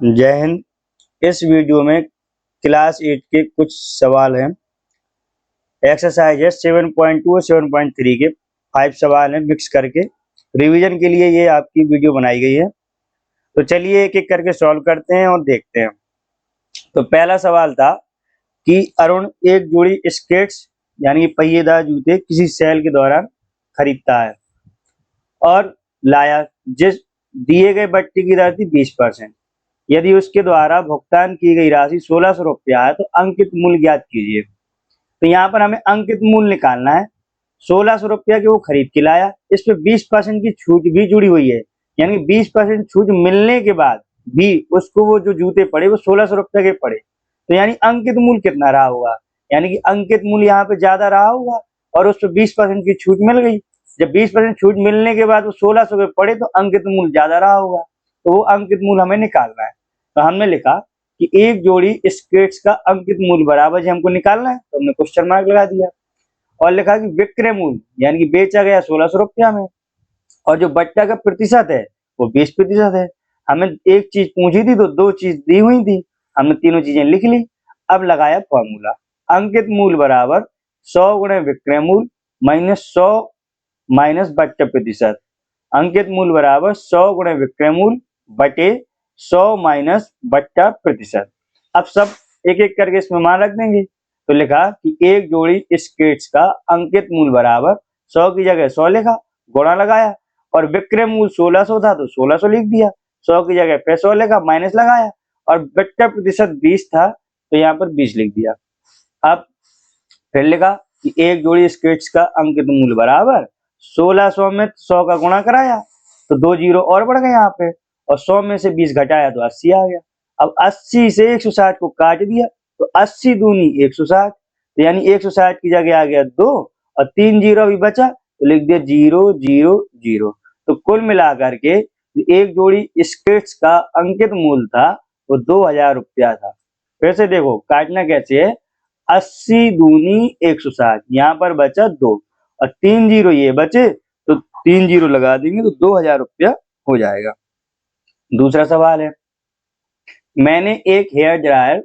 जय हिंद। इस वीडियो में क्लास 8 के कुछ सवाल हैं। एक्सरसाइज है 7.2 और 7.3 के 5 सवाल हैं मिक्स करके। रिवीजन के लिए ये आपकी वीडियो बनाई गई है। तो चलिए एक एक करके सॉल्व करते हैं और देखते हैं। तो पहला सवाल था कि अरुण एक जोड़ी स्केट्स यानी कि पहिएदार जूते किसी सेल के दौरान खरीदता है और लाया, जिस दिए गए बट्टी की दर थी 20%। यदि उसके द्वारा भुगतान की गई राशि 1600 रुपया है तो अंकित मूल्य ज्ञात कीजिए। तो यहाँ पर हमें अंकित मूल्य निकालना है। 1600 रुपया के वो खरीद के लाया, इस पे 20% की छूट भी जुड़ी हुई है, यानी 20% छूट मिलने के बाद भी उसको वो जो जूते पड़े वो 1600 रुपया के पड़े। तो यानी अंकित मूल्य कितना रहा होगा, यानी कि अंकित मूल्य यहाँ पे ज्यादा रहा होगा और उस पर 20% की छूट मिल गई। जब 20% छूट मिलने के बाद वो 1600 के पड़े तो अंकित मूल्य ज्यादा रहा होगा, तो वो अंकित मूल्य हमें निकालना है। तो हमने लिखा कि एक जोड़ी स्केट्स का अंकित मूल्य बराबर हमको निकालना है, तो हमने क्वेश्चन मार्क लगा दिया और लिखा कि विक्रय मूल्य यानी कि बेचा गया 1600 रुपया में और जो बट्टा का प्रतिशत है वो 20% है। हमें एक चीज पूछी थी तो दो चीज दी हुई थी, हमने तीनों चीजें लिख ली। अब लगाया फॉर्मूला, अंकित मूल्य बराबर 100 गुणे विक्रय मूल्य माइनस 100 माइनस बट्टा प्रतिशत। अंकित मूल्य बराबर 100 गुणे विक्रय मूल्य बटे 100 माइनस बट्टा प्रतिशत। अब सब एक एक करके इसमें मान रख देंगे। तो लिखा कि एक जोड़ी स्केट्स का अंकित मूल्य बराबर 100 की जगह 100 लिखा, गुणा लगाया और विक्रय मूल्य 1600 था तो 1600 लिख दिया, 100 की जगह फिर 100 लिखा, माइनस लगाया और बट्टा प्रतिशत 20 था तो यहाँ पर 20 लिख दिया। अब फिर लिखा कि एक जोड़ी स्केट्स का अंकित मूल्य बराबर 1600 में 100 का गुणा कराया तो 2 जीरो और बढ़ गए यहाँ पे और 100 में से 20 घटाया तो 80 आ गया। अब 80 से 160 को काट दिया तो 80 दूनी 160, तो यानी 160 की जगह आ गया 2 और 3 जीरो भी बचा तो लिख दिया 0 0 0। तो कुल मिलाकर के एक जोड़ी स्केट्स का अंकित मूल्य था वो 2000 रुपया था। फिर से देखो काटना कैसे है, 80 दूनी 160, यहाँ पर बचा 2 और 3 जीरो ये बचे तो 3 जीरो लगा देंगे तो 2000 रुपया हो जाएगा। दूसरा सवाल है, मैंने एक हेयर ड्रायर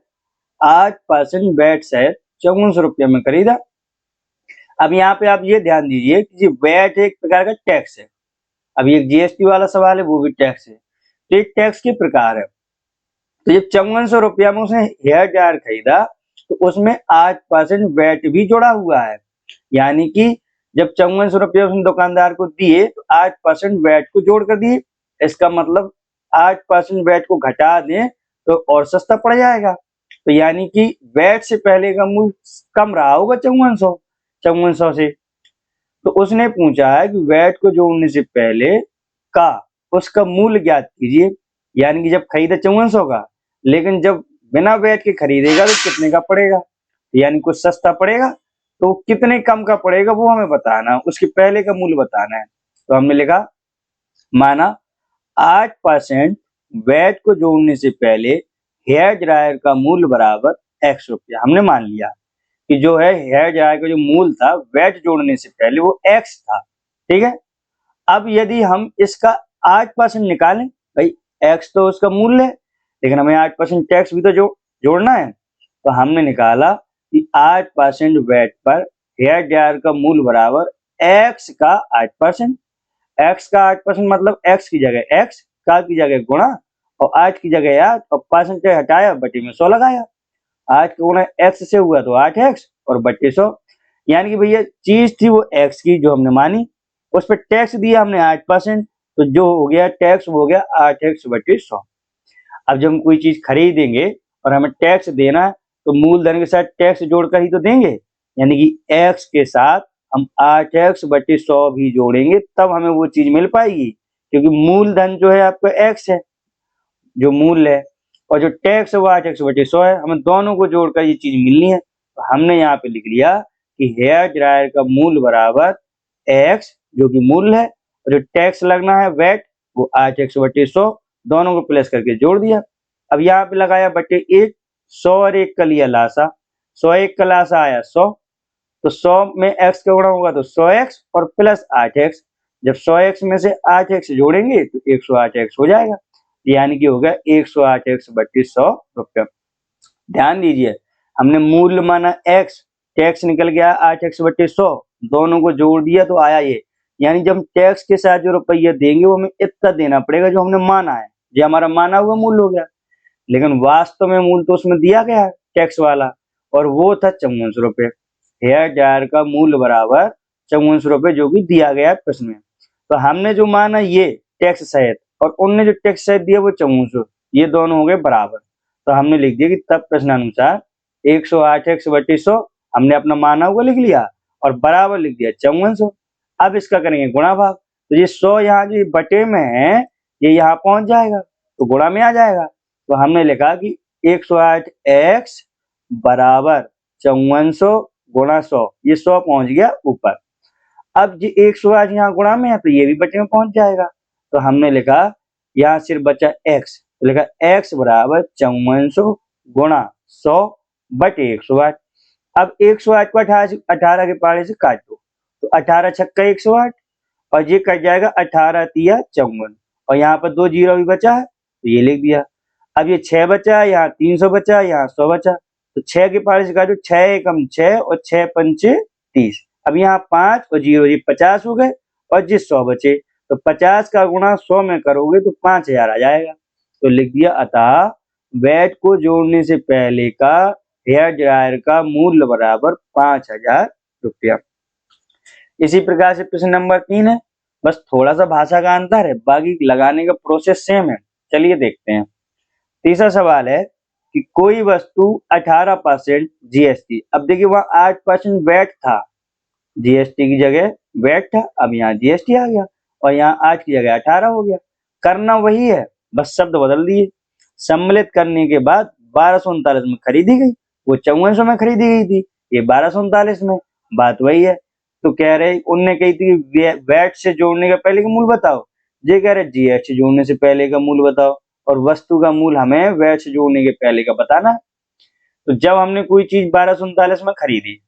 8% वैट सहित 5400 रुपया में खरीदा। अब यहाँ पे आप ये ध्यान दीजिए कि वैट एक प्रकार का टैक्स है। अब ये जीएसटी वाला सवाल है, वो भी टैक्स है। तो एक टैक्स के प्रकार है। तो जब 5400 रुपया में उसने हेयर ड्रायर खरीदा तो उसमें 8% वैट भी जुड़ा हुआ है, यानी कि जब 5400 रुपये उसने दुकानदार को दिए तो 8% वैट को जोड़ कर दिए। इसका मतलब 8% वैट को घटा दें तो और सस्ता पड़ जाएगा। तो यानी कि वैट से पहले का मूल्य कम रहा होगा 5400 से। तो उसने पूछा है कि वैट को जोड़ने से पहले का उसका मूल्य ज्ञात कीजिए, यानी कि जब खरीदा 5400 का लेकिन जब बिना वैट के खरीदेगा तो कितने का पड़ेगा, यानी कुछ सस्ता पड़ेगा। तो कितने कम का पड़ेगा वो हमें बताना, उसके पहले का मूल्य बताना है। तो हमने लिखा माना 8% वैट को जोड़ने से पहले हेयर ड्रायर का मूल्य बराबर x रुपया। हमने मान लिया कि जो है हेयर ड्रायर का जो मूल्य था वैट जोड़ने से पहले वो x था, ठीक है। अब यदि हम इसका 8% निकालें, भाई x तो उसका मूल्य है लेकिन हमें 8% टैक्स भी तो जोड़ना है। तो हमने निकाला कि 8% वैट पर हेयर ड्रायर का मूल्य बराबर x का 8%। x का 8% मतलब x की जगह x, का की जगह गुणा और 8 की जगह 8 और परसेंटेज हटाया बटे में 100 लगाया। 8 का गुणा x से हुआ तो 8x और बटे 100, यानी कि भैया चीज थी वो x की जो हमने मानी, उस पर टैक्स दिया हमने 8%, तो जो हो गया टैक्स वो हो गया 8x बटे 100। अब जब हम कोई चीज खरीदेंगे और हमें टैक्स देना है तो मूलधन के साथ टैक्स जोड़कर ही तो देंगे, यानी कि x के साथ हम 8x बटे 100 भी जोड़ेंगे तब हमें वो चीज मिल पाएगी, क्योंकि मूलधन जो है आपका x है जो मूल्य है और जो टैक्स है वो 8x बटे 100 है। हमें दोनों को जोड़कर ये चीज मिलनी है। तो हमने यहाँ पे लिख लिया कि हेयर ड्रायर का मूल्य बराबर x जो कि मूल्य है और जो टैक्स लगना है वैट वो 8x बटे 100, दोनों को प्लस करके जोड़ दिया। अब यहाँ पे लगाया बटे 1, 100 और 1 का लिया लासा, 100 1 का लासा आया 100, तो 100 में x का गुणा होगा तो 100x और प्लस 8x। जब 100x में से 8x जोड़ेंगे तो 108x हो जाएगा। यानी कि हो गया 108 एक्स बट्टी 100 रुपये। ध्यान दीजिए, हमने मूल्य माना x, टैक्स निकल गया 8 एक्स बट्टी 100, दोनों को जोड़ दिया तो आया ये। यानी जब टैक्स के साथ जो रुपये देंगे वो हमें इतना देना पड़ेगा जो हमने माना है, ये हमारा माना हुआ मूल्य हो गया। लेकिन वास्तव में मूल्य तो उसमें दिया गया है टैक्स वाला, और वो था 5400 रुपये। हेयर ड्रायर का मूल्य बराबर 5400 रुपये जो कि दिया गया है प्रश्न में। तो हमने जो माना ये टैक्स सहित, और उनने जो टैक्स सहित दिया वो 5400, ये दोनों हो गए बराबर। तो हमने लिख दिया कि तब प्रश्नानुसार 108 एक्स बट्टी 100 हमने अपना माना हुआ लिख लिया और बराबर लिख दिया 5400। अब इसका करेंगे गुणा भाग, तो ये 100 यहाँ जो बटे में है ये यहाँ पहुंच जाएगा तो गुणा में आ जाएगा। तो हमने लिखा कि 108 एक्स बराबर 5400 गुणा 100, ये 100 पहुंच गया ऊपर। अब ये 108 यहाँ गुणा में है तो ये भी बटे में पहुंच जाएगा। तो हमने लिखा यहाँ सिर्फ बचा x, तो लिखा x बराबर 5400 गुणा 100 बटे 108। अब 108 को 18 के पारे से काट दो, तो 18 छक्का 108 और ये कट जाएगा 18 तिया 54, और यहाँ पर 2 जीरो भी बचा है तो ये लिख दिया। अब ये 6 बचा, यहाँ 300 बचा, यहाँ 100 बचा, तो 6 के पारे से काटो, 6 एकम 6 और 6 पंचे 30। अब यहाँ 5 और 0 ये 50 हो गए और जिस 100 बचे, तो 50 का गुणा 100 में करोगे तो 5000 आ जाएगा। तो लिख दिया अतः वैट को जोड़ने से पहले का हेयर ड्रायर का मूल्य बराबर 5000 रुपया। इसी प्रकार से प्रश्न नंबर 3 है, बस थोड़ा सा भाषा का अंतर है, बाकी लगाने का प्रोसेस सेम है। चलिए देखते हैं। तीसरा सवाल है कि कोई वस्तु 18% जीएसटी, अब देखिए वहां 8% वैट था, जीएसटी की जगह वैट था, अब यहाँ जीएसटी आ गया और यहाँ 8 की जगह 18 हो गया। करना वही है, बस शब्द बदल दिए। सम्मिलित करने के बाद 1239 में खरीदी गई, वो 5400 में खरीदी गई थी, ये 1239 में, बात वही है। तो कह रहे उनने कही थी वैट से जोड़ने का पहले का मूल्य बताओ, ये कह रहे जीएसटी जोड़ने से पहले का मूल्य बताओ, और वस्तु का मूल्य हमें वैट से जोड़ने के पहले का बताना है। तो जब हमने कोई चीज 1239 में खरीदी,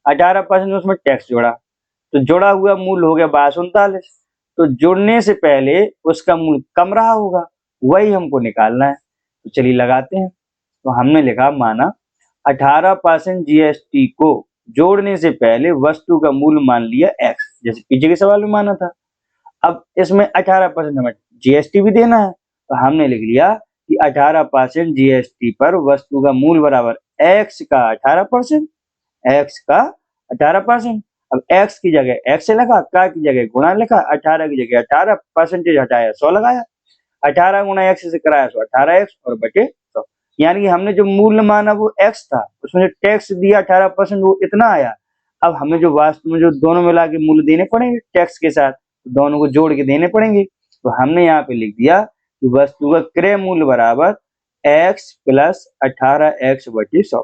18% उसमें टैक्स जोड़ा, तो जोड़ा हुआ मूल्य हो गया 1239, तो जुड़ने से पहले उसका मूल्य कम रहा होगा, वही हमको निकालना है। तो चलिए लगाते हैं। तो हमने लिखा माना 18% जीएसटी को जोड़ने से पहले वस्तु का मूल्य मान लिया x, जैसे पीछे के सवाल में माना था। अब इसमें 18% हमें जीएसटी भी देना है, तो हमने लिख लिया कि 18% जीएसटी पर वस्तु का मूल्य बराबर x का 18%, x का 18%। अब x की जगह x से लगा, का की जगह गुणा लिखा, 18 की जगह 18 परसेंटेज हटाया 100 लगाया, 18 गुणा x से कराया 100 18x और बटे 100। यानी कि हमने जो मूल्य माना वो x था, उसमें जो टैक्स दिया 18% वो इतना आया। अब हमें जो वास्तव में जो दोनों मिला के मूल्य देने पड़ेंगे टैक्स के साथ, तो दोनों को जोड़ के देने पड़ेंगे। तो हमने यहाँ पे लिख दिया कि वस्तु का क्रय मूल्य बराबर x प्लस 18x बटे 100।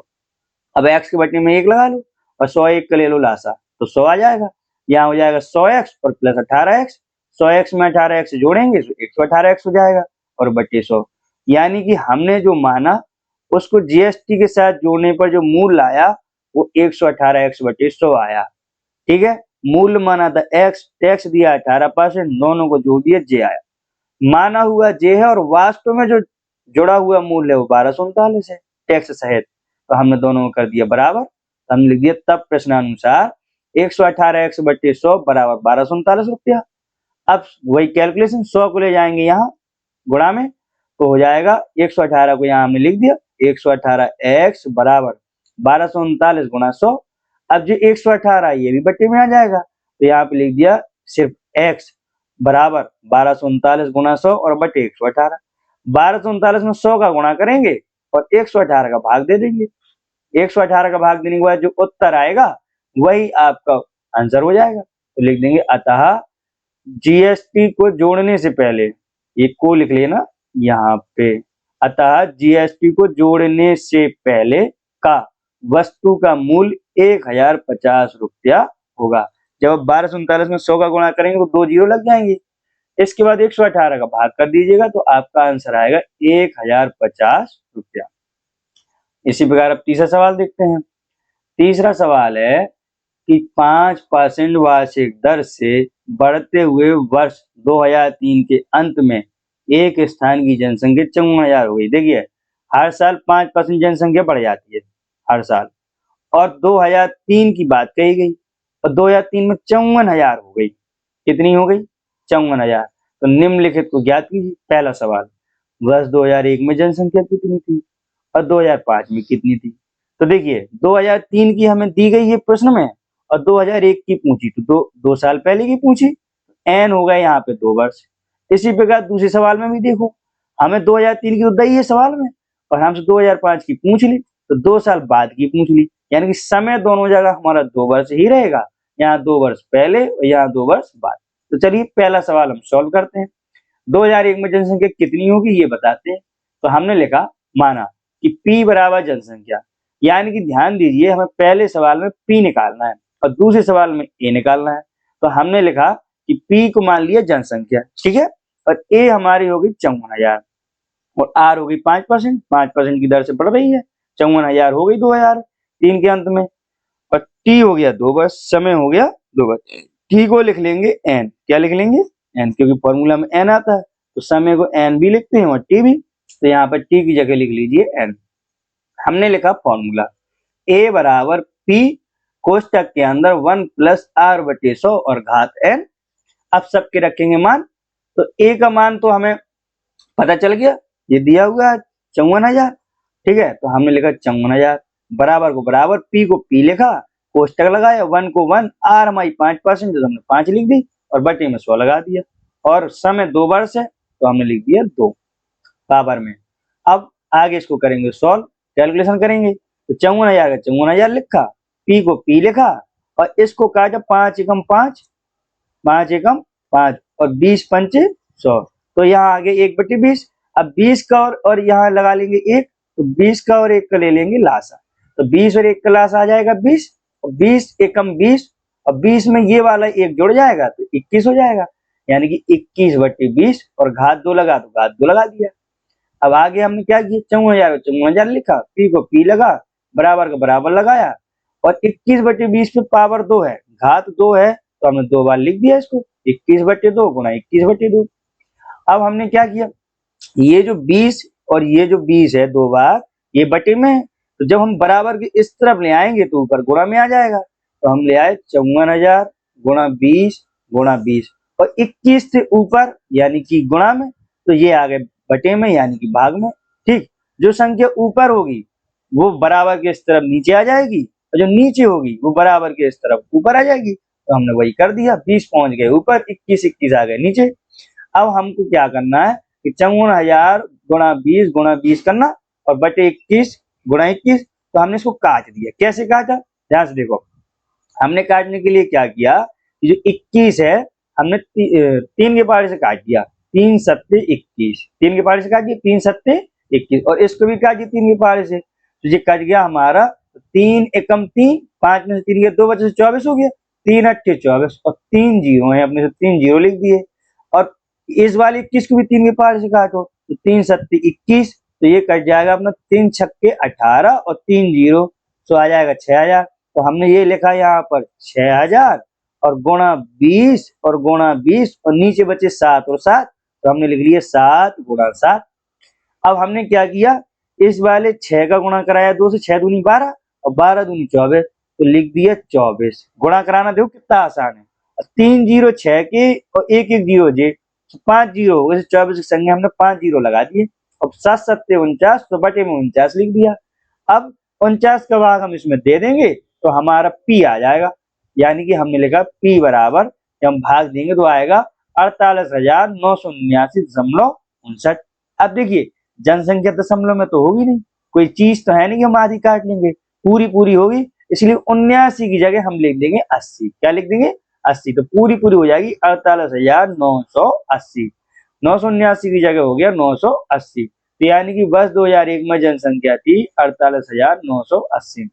अब x के बटे में 1 लगा लो और 100 1 का ले लो लासा, तो 100 आ जाएगा। यहाँ हो जाएगा 100x और प्लस 18x, 100x में 18x जोड़ेंगे तो 118x हो जाएगा और बटे 100। यानी कि हमने जो माना उसको जीएसटी के साथ जोड़ने पर जो मूल्य आया वो 118x बटे 100 आया। ठीक है, मूल्य माना था x, टैक्स दिया 18%, दोनों को जोड़ दिया जे आया। माना हुआ जे है और वास्तव में जो जुड़ा हुआ मूल्य है वो 1239 है टैक्स सहित, तो हमने दोनों को कर दिया बराबर। तो हमने लिख दिया तब प्रश्नानुसार 118x बटे 100 बराबर 1239 रुपया। अब वही कैलकुलेशन 100 को ले जाएंगे यहाँ गुणा में, तो हो जाएगा 118 को यहाँ हमने लिख दिया 118x बराबर 1239 गुणा 100। अब जो 118 ये भी बटे में आ जाएगा, तो यहाँ पे लिख दिया सिर्फ x बराबर 1239 गुणा 100 और बटे 118। 1239 में 100 का गुणा करेंगे और 118 का भाग दे देंगे। 118 का भाग देने के बाद जो उत्तर आएगा वही आपका आंसर हो जाएगा। तो लिख देंगे अतः जीएसटी को जोड़ने से पहले, ये को लिख लेना यहाँ पे, अतः जीएसटी को जोड़ने से पहले का वस्तु का मूल्य 1050 रुपया होगा। जब 1239 में 100 का गुणा करेंगे तो 2 जीरो लग जाएंगे, इसके बाद 118 का भाग कर दीजिएगा तो आपका आंसर आएगा 1050 रुपया। इसी प्रकार अब तीसरा सवाल देखते हैं। तीसरा सवाल है कि 5% वार्षिक दर से बढ़ते हुए वर्ष 2003 के अंत में एक स्थान की जनसंख्या 54,000 हो गई। देखिए हर साल 5% जनसंख्या बढ़ जाती है हर साल, और 2003 की बात कही गई और 2003 में 54,000 हो गई। कितनी हो गई? 54,000। तो निम्नलिखित को ज्ञात कीजिए। पहला सवाल, वर्ष 2001 में जनसंख्या कितनी थी और 2005 में कितनी थी? तो देखिए 2003 की हमें दी गई है प्रश्न में और 2001 की पूछी, तो दो साल पहले की पूछी, एन हो गया यहाँ पे 2 वर्ष। इसी प्रकार दूसरे सवाल में भी देखो, हमें 2003 की तो दी है सवाल में और हमसे 2005 की पूछ ली, तो 2 साल बाद की पूछ ली, यानी कि समय दोनों जगह हमारा 2 वर्ष ही रहेगा, यहाँ 2 वर्ष पहले और यहाँ 2 वर्ष बाद। तो चलिए पहला सवाल हम सॉल्व करते हैं। 2001 में जनसंख्या कितनी होगी ये बताते हैं। तो हमने लिखा, माना कि P बराबर जनसंख्या, यानी कि ध्यान दीजिए हमें पहले सवाल में P निकालना है और दूसरे सवाल में A निकालना है। तो हमने लिखा कि P को मान लिया जनसंख्या, ठीक है, और A हमारी होगी 54,000 और R होगी 5%, 5% की दर से बढ़ रही है। 54,000 हो गई 2003 के अंत में, और T हो गया 2 वर्ष, समय हो गया 2 वर्ष। T को लिख लेंगे N, क्या लिख लेंगे? N, क्योंकि फॉर्मूला में N आता है, तो समय को N भी लिखते हैं और T भी, तो यहाँ पर T की जगह लिख लीजिए N। हमने लिखा फॉर्मूला A बराबर P कोष्टक के अंदर 1 प्लस R बटे 100 और घात N। अब सबके रखेंगे मान, तो A का मान तो हमें पता चल गया, ये दिया हुआ है 54,000, ठीक है, तो हमने लिखा 54,000, बराबर को बराबर, P को P लिखा, कोष्टक लगाया, 1 को 1, R हमारी 5%, तो हमने 5 लिख दी और बटे में 100 लगा दिया, और समय 2 वर्ष है तो हमने लिख दिया 2 बराबर में। अब आगे इसको करेंगे सॉल्व, कैलकुलेशन करेंगे, तो 54,000 का 54,000 लिखा, P को P लिखा और इसको काटा, 5 एकम 5, 5 एकम 5 और 20 पंचे 100, तो यहाँ आगे 1/20। अब 20 का और यहाँ लगा लेंगे 1, तो 20 का और 1 का ले लेंगे लासा, तो 20 और 1 का लासा आ जाएगा 20 और 20 एकम 20 और 20 में ये वाला 1 जुड़ जाएगा तो 21 हो जाएगा, यानी कि 21/20 और घात 2 लगा तो घात 2 लगा दिया। अब आगे हमने क्या किया, 54,000 को 54,000 लिखा, P को P लगा, बराबर का बराबर लगाया और 21/20 पे पावर 2 है, घात 2 है, तो हमने 2 बार लिख दिया इसको, 21/2 गुणा 21/2। अब हमने क्या किया, ये जो 20 और ये जो 20 है 2 बार, ये बटे में है, तो जब हम बराबर के इस तरफ ले आएंगे तो ऊपर गुणा में आ जाएगा, तो हम ले आए 54,000 गुणा 20 गुणा 20 और 21 से ऊपर यानी कि गुणा में, तो ये आ गए बटे में यानी कि भाग में। ठीक, जो संख्या ऊपर होगी वो बराबर के इस तरफ नीचे आ जाएगी और जो नीचे होगी वो बराबर के इस तरफ ऊपर आ जाएगी, तो हमने वही कर दिया, 20 पहुंच गए ऊपर, 21 आ गए नीचे। अब हमको क्या करना है कि 54,000 गुणा 20 करना और बटे 21 गुणा 21, तो हमने इसको काट दिया। कैसे काटा, ध्यान से देखो, हमने काटने के लिए क्या किया, जो 21 है हमने 3 के पहाड़े से काट दिया, 3 सत्ते 21, 3 के पहाड़े से काट दिया, 3 सत्ते 21 और इसको भी काट दिया 3 के पहाड़े से, तो ये कट गया हमारा 3 एकम 3, 5 में से 3 गया 2 बचे 24 हो गया, 3 अट्ठे 24 और 3 जीरो है, अपने से 3 जीरो लिख दिए। और इस वाले 21 को भी 3 के पहाड़े से काटो, तो 3 सत्ते 21, तो ये कट जाएगा अपना 3 छक्के 18 और 3 जीरो, तो आ जाएगा 6,000। तो हमने ये लिखा यहाँ पर 6,000 और गुणा 20 और गुणा 20 और नीचे बचे 7 और 7, तो हमने लिख लिया 7 गुणा 7। अब हमने क्या किया, इस वाले 6 का गुणा कराया 2 से, 6 दूनी 12 और 12 दूनी 24, तो लिख दिया 24। गुणा कराना देखो कितना आसान है, 3 जीरो 6 के और 1 1 जीरो जे, 5 जीरो, वैसे 24 की संख्या हमने 5 जीरो लगा दिए और 7 सत्ते 49, तो बटे में 49 लिख दिया। अब 49 का भाग हम इसमें दे देंगे तो हमारा P आ जाएगा, यानी कि हमने लिखा P बराबर, जब हम भाग देंगे तो आएगा 48,979.59। अब देखिए जनसंख्या दशमलव में तो होगी नहीं, कोई चीज तो है नहीं कि हम आधी काट लेंगे, पूरी पूरी होगी, इसलिए 79 की जगह हम लिख देंगे 80। क्या लिख देंगे, 80, तो पूरी पूरी हो जाएगी 48,980, 979 की जगह हो गया 980, तो यानी कि वर्ष 2001 में जनसंख्या थी 48,980।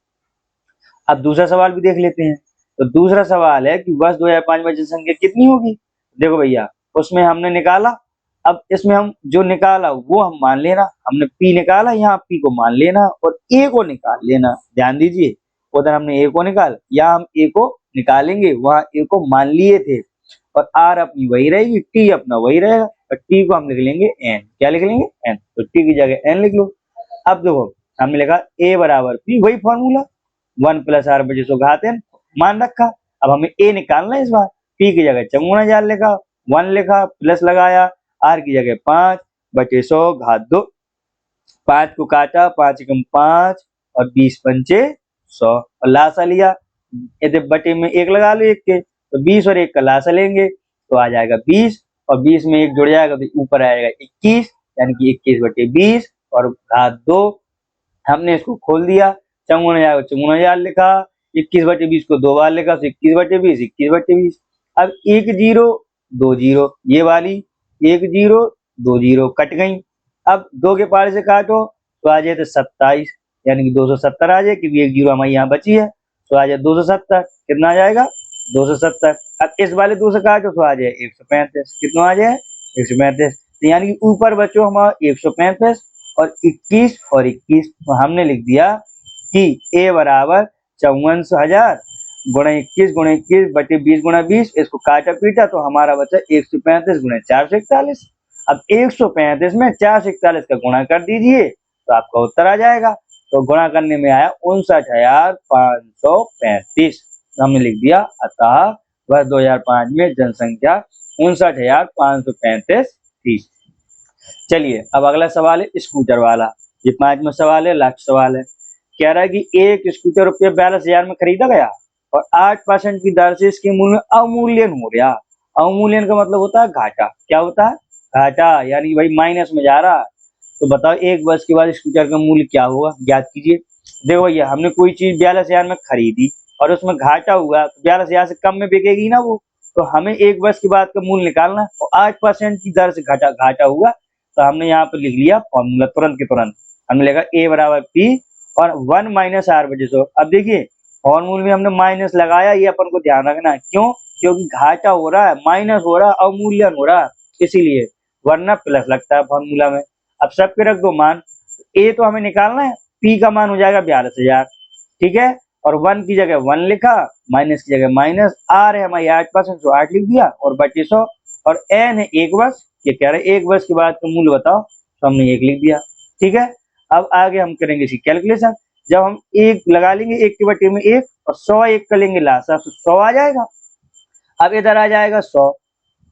अब दूसरा सवाल भी देख लेते हैं। तो दूसरा सवाल है कि वर्ष 2005 में जनसंख्या कितनी होगी। देखो भैया, उसमें हमने निकाला, अब इसमें हम जो निकाला वो हम मान लेना, हमने P निकाला, यहाँ P को मान लेना और A को निकाल लेना। ध्यान दीजिए, उधर हमने A को निकाल, यहाँ हम A को निकालेंगे, वहां A को मान लिए थे और R अपनी वही रहेगी, T अपना वही रहेगा, और टी को हम लिख लेंगे एन। क्या लिख लेंगे? एन। तो टी की जगह एन लिख लो। अब देखो हमने लिखा ए बराबर पी, वही फॉर्मूला 1 प्लस आर बटे 100 घात एन मान रखा। अब हमें ए निकालना है इस बार। पी की जगह चौगुना जाल लिखा, 1 लिखा, प्लस लगाया, आर की जगह 5 बटे 100 घात 2। 5 को काटा, 5 एकम 5 और 20 पंचे 100 और लासा लिया। यदि बटे में 1 लगा लो 1 के, तो 20 और 1 का लासा लेंगे तो आ जाएगा 20 और 20 में 1 जुड़ जाएगा तो ऊपर आएगा 21, यानी कि 21 बटे 20 और घात 2। हमने इसको खोल दिया, चौगुना जाल लिखा, 21 बटे 20 को 2 बार लिखा तो 21 बटे 20, 21 बटे 20। अब 1 0 2 0, ये वाली 1 0 2 0 कट गई। अब 2 के पार से काटो तो आ जाए तो 27, यानी कि 270 आ जाए, क्योंकि 1 0 हमारी यहाँ बची है तो आ जाए 270। कितना आ जाएगा? 270। अब इस वाले 2 से काटो तो आ जाए 135। कितना आ जाए? 135। तो यानी कि ऊपर बचो हमारा 135 और 21 और 21। तो हमने लिख दिया कि ए बराबर 54,000 गुणा 21 गुणा 21 बटे 20 गुणा 20। इसको काटा पीटा तो हमारा बचा 135 गुणा 441। अब 135 में 441 का गुणा कर दीजिए तो आपका उत्तर आ जाएगा। तो गुणा करने में आया 59,535। हमने लिख दिया अतः वर्ष 2005 में जनसंख्या 59,535 थी। चलिए अब अगला सवाल है स्कूटर वाला। ये 5वां सवाल है, लास्ट सवाल है। कह रहा है कि एक स्कूटर रुपये 42,000 में खरीदा गया और 8% की दर से इसके मूल्य में अवमूल्यन हो रहा। अवमूल्यन का मतलब होता है घाटा। क्या होता है? घाटा, यानी भाई माइनस में जा रहा। तो बताओ एक वर्ष के बाद स्कूटर का मूल्य क्या होगा, ज्ञात कीजिए। देखो भैया, हमने कोई चीज 42,000 में खरीदी और उसमें घाटा हुआ तो 42,000 से कम में बिकेगी ना वो। तो हमें एक वर्ष के बाद का मूल्य निकालना है और 8% की दर से घाटा हुआ। तो हमने यहाँ पर लिख लिया फॉर्मूला तुरंत के तुरंत। हमने लिखा ए बराबर पी और 1 माइनस आर बटे 100। अब देखिए फॉर्मूले में हमने माइनस लगाया, ये अपन को ध्यान रखना है। क्यों? क्योंकि घाटा हो रहा है, माइनस हो रहा है, अवमूल्यन हो रहा है, इसीलिए। वरना प्लस लगता है फॉर्मूला में। अब सबके रख दो मान। ए तो हमें निकालना है, पी का मान हो जाएगा 42,000, ठीक है। और 1 की जगह 1 लिखा, माइनस की जगह माइनस, आर है हमारी 8% तो 8 लिख दिया और बटे 100 और एन है 1 वर्ष। ये कह रहे 1 वर्ष के बाद का मूल्य बताओ, तो हमने 1 लिख दिया, ठीक है। अब आगे हम करेंगे इसकी कैलकुलेशन। जब हम 1 लगा लेंगे 1 के बटे में 1 और 100 1 का लेंगे लासा तो 100 आ जाएगा। अब इधर आ जाएगा 100,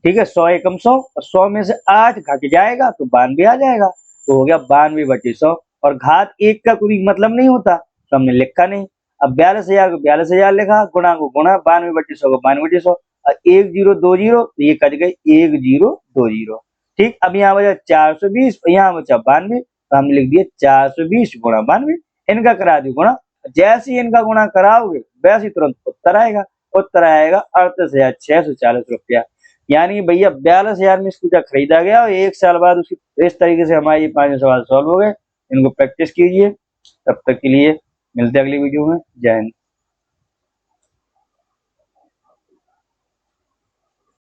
ठीक है। 100 एकम 100 और 100 में से 8 घट जाएगा तो 92 आ जाएगा। तो हो गया 92 बटे 100 और घात 1 का कोई मतलब नहीं होता तो हमने लिखा नहीं। अब 42,000 को 42,000 लिखा, गुणा को गुणा, 92 बटे 100 को 92 बटे 100 और 1 0 2 0 तो ये कट गई 1 0 2 0, ठीक। अब यहाँ बचा 420 और यहाँ बचा 92 तो हमने लिख दिया 420 गुणा 92। इनका करा दो गुणा, जैसे ही इनका गुणा कराओगे वैसे ही तुरंत उत्तर आएगा। उत्तर आएगा 38,640 रुपया। यानी भैया 42,000 में स्कूटर खरीदा गया और 1 साल बाद उसकी। इस तरीके से हमारे ये 5 सवाल सॉल्व हो गए। इनको प्रैक्टिस कीजिए। तब तक के लिए मिलते हैं अगली वीडियो में। जय हिंद।